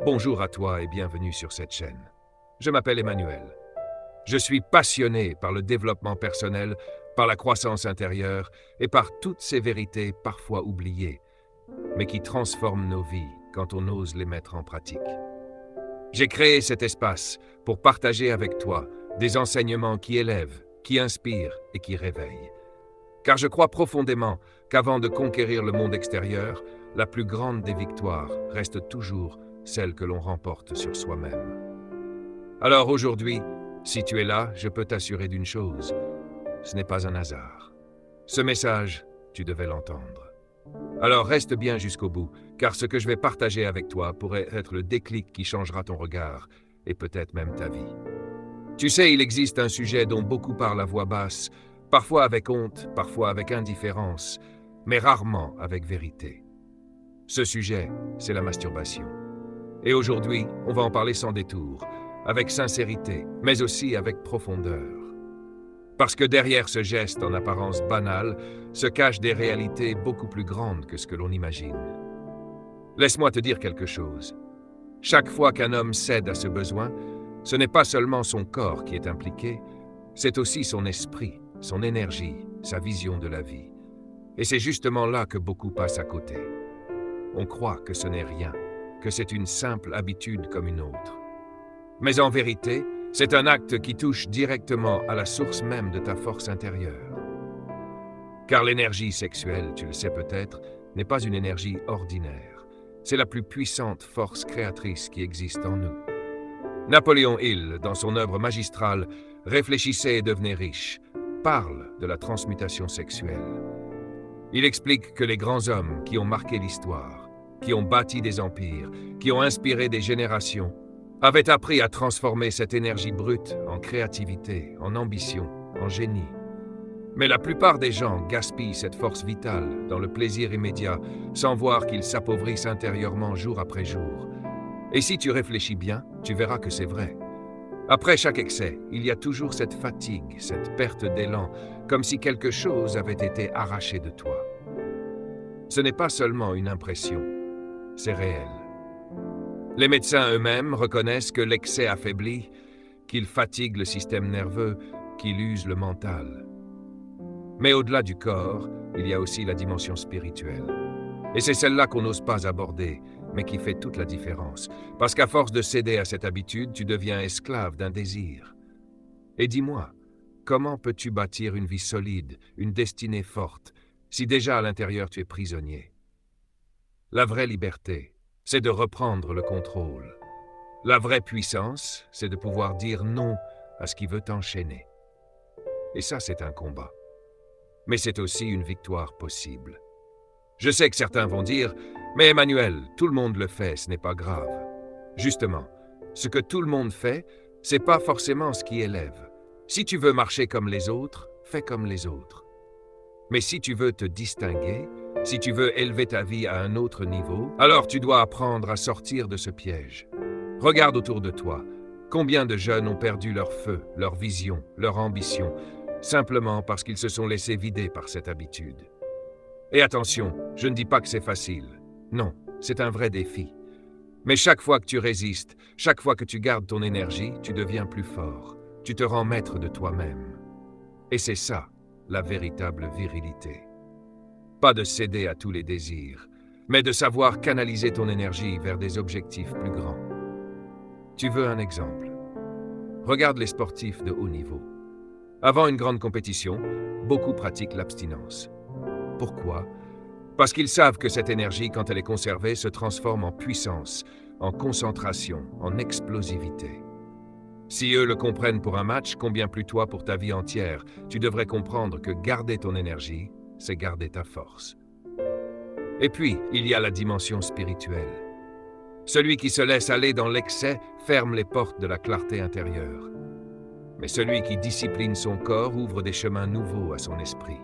Bonjour à toi et bienvenue sur cette chaîne. Je m'appelle Emmanuel. Je suis passionné par le développement personnel, par la croissance intérieure et par toutes ces vérités parfois oubliées, mais qui transforment nos vies quand on ose les mettre en pratique. J'ai créé cet espace pour partager avec toi des enseignements qui élèvent, qui inspirent et qui réveillent. Car je crois profondément qu'avant de conquérir le monde extérieur, la plus grande des victoires reste toujours celle que l'on remporte sur soi-même. Alors aujourd'hui, si tu es là, je peux t'assurer d'une chose, ce n'est pas un hasard. Ce message, tu devais l'entendre. Alors reste bien jusqu'au bout, car ce que je vais partager avec toi pourrait être le déclic qui changera ton regard, et peut-être même ta vie. Tu sais, il existe un sujet dont beaucoup parlent à voix basse, parfois avec honte, parfois avec indifférence, mais rarement avec vérité. Ce sujet, c'est la masturbation. Et aujourd'hui, on va en parler sans détour, avec sincérité, mais aussi avec profondeur. Parce que derrière ce geste en apparence banal, se cachent des réalités beaucoup plus grandes que ce que l'on imagine. Laisse-moi te dire quelque chose. Chaque fois qu'un homme cède à ce besoin, ce n'est pas seulement son corps qui est impliqué, c'est aussi son esprit, son énergie, sa vision de la vie. Et c'est justement là que beaucoup passent à côté. On croit que ce n'est rien, que c'est une simple habitude comme une autre. Mais en vérité, c'est un acte qui touche directement à la source même de ta force intérieure. Car l'énergie sexuelle, tu le sais peut-être, n'est pas une énergie ordinaire. C'est la plus puissante force créatrice qui existe en nous. Napoléon Hill, dans son œuvre magistrale « Réfléchissez et devenez riche », parle de la transmutation sexuelle. Il explique que les grands hommes qui ont marqué l'histoire, qui ont bâti des empires, qui ont inspiré des générations, avaient appris à transformer cette énergie brute en créativité, en ambition, en génie. Mais la plupart des gens gaspillent cette force vitale dans le plaisir immédiat, sans voir qu'ils s'appauvrissent intérieurement jour après jour. Et si tu réfléchis bien, tu verras que c'est vrai. Après chaque excès, il y a toujours cette fatigue, cette perte d'élan, comme si quelque chose avait été arraché de toi. Ce n'est pas seulement une impression, c'est réel. Les médecins eux-mêmes reconnaissent que l'excès affaiblit, qu'il fatigue le système nerveux, qu'il use le mental. Mais au-delà du corps, il y a aussi la dimension spirituelle. Et c'est celle-là qu'on n'ose pas aborder, mais qui fait toute la différence. Parce qu'à force de céder à cette habitude, tu deviens esclave d'un désir. Et dis-moi, comment peux-tu bâtir une vie solide, une destinée forte, si déjà à l'intérieur tu es prisonnier? La vraie liberté, c'est de reprendre le contrôle. La vraie puissance, c'est de pouvoir dire non à ce qui veut t'enchaîner. Et ça, c'est un combat. Mais c'est aussi une victoire possible. Je sais que certains vont dire « Mais Emmanuel, tout le monde le fait, ce n'est pas grave. » Justement, ce que tout le monde fait, c'est pas forcément ce qui élève. Si tu veux marcher comme les autres, fais comme les autres. Mais si tu veux te distinguer, si tu veux élever ta vie à un autre niveau, alors tu dois apprendre à sortir de ce piège. Regarde autour de toi. Combien de jeunes ont perdu leur feu, leur vision, leur ambition, simplement parce qu'ils se sont laissés vider par cette habitude. Et attention, je ne dis pas que c'est facile. Non, c'est un vrai défi. Mais chaque fois que tu résistes, chaque fois que tu gardes ton énergie, tu deviens plus fort. Tu te rends maître de toi-même. Et c'est ça, la véritable virilité. Pas de céder à tous les désirs, mais de savoir canaliser ton énergie vers des objectifs plus grands. Tu veux un exemple? Regarde les sportifs de haut niveau. Avant une grande compétition, beaucoup pratiquent l'abstinence. Pourquoi? Parce qu'ils savent que cette énergie, quand elle est conservée, se transforme en puissance, en concentration, en explosivité. Si eux le comprennent pour un match, combien plus toi pour ta vie entière, tu devrais comprendre que garder ton énergie, c'est garder ta force. Et puis, il y a la dimension spirituelle. Celui qui se laisse aller dans l'excès ferme les portes de la clarté intérieure. Mais celui qui discipline son corps ouvre des chemins nouveaux à son esprit.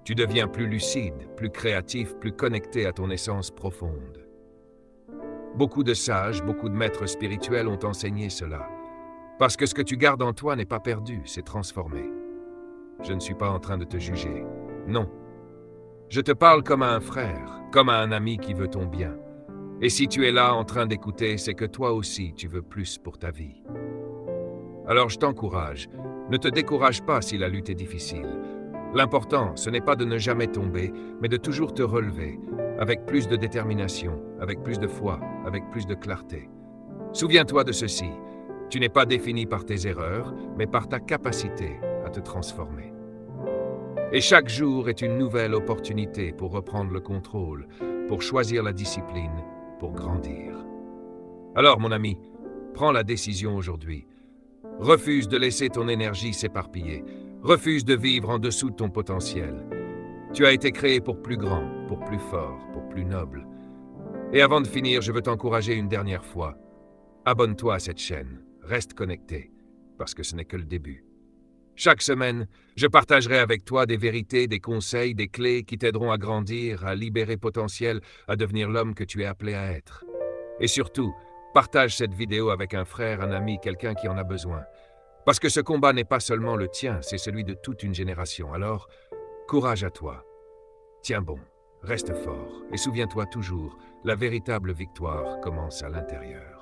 Tu deviens plus lucide, plus créatif, plus connecté à ton essence profonde. Beaucoup de sages, beaucoup de maîtres spirituels ont enseigné cela. Parce que ce que tu gardes en toi n'est pas perdu, c'est transformé. Je ne suis pas en train de te juger. Non. Je te parle comme à un frère, comme à un ami qui veut ton bien. Et si tu es là en train d'écouter, c'est que toi aussi tu veux plus pour ta vie. Alors je t'encourage, ne te décourage pas si la lutte est difficile. L'important, ce n'est pas de ne jamais tomber, mais de toujours te relever, avec plus de détermination, avec plus de foi, avec plus de clarté. Souviens-toi de ceci, tu n'es pas défini par tes erreurs, mais par ta capacité à te transformer. Et chaque jour est une nouvelle opportunité pour reprendre le contrôle, pour choisir la discipline, pour grandir. Alors mon ami, prends la décision aujourd'hui. Refuse de laisser ton énergie s'éparpiller. Refuse de vivre en dessous de ton potentiel. Tu as été créé pour plus grand, pour plus fort, pour plus noble. Et avant de finir, je veux t'encourager une dernière fois. Abonne-toi à cette chaîne, reste connecté, parce que ce n'est que le début. Chaque semaine, je partagerai avec toi des vérités, des conseils, des clés qui t'aideront à grandir, à libérer potentiel, à devenir l'homme que tu es appelé à être. Et surtout, partage cette vidéo avec un frère, un ami, quelqu'un qui en a besoin. Parce que ce combat n'est pas seulement le tien, c'est celui de toute une génération. Alors, courage à toi. Tiens bon, reste fort et souviens-toi toujours, la véritable victoire commence à l'intérieur.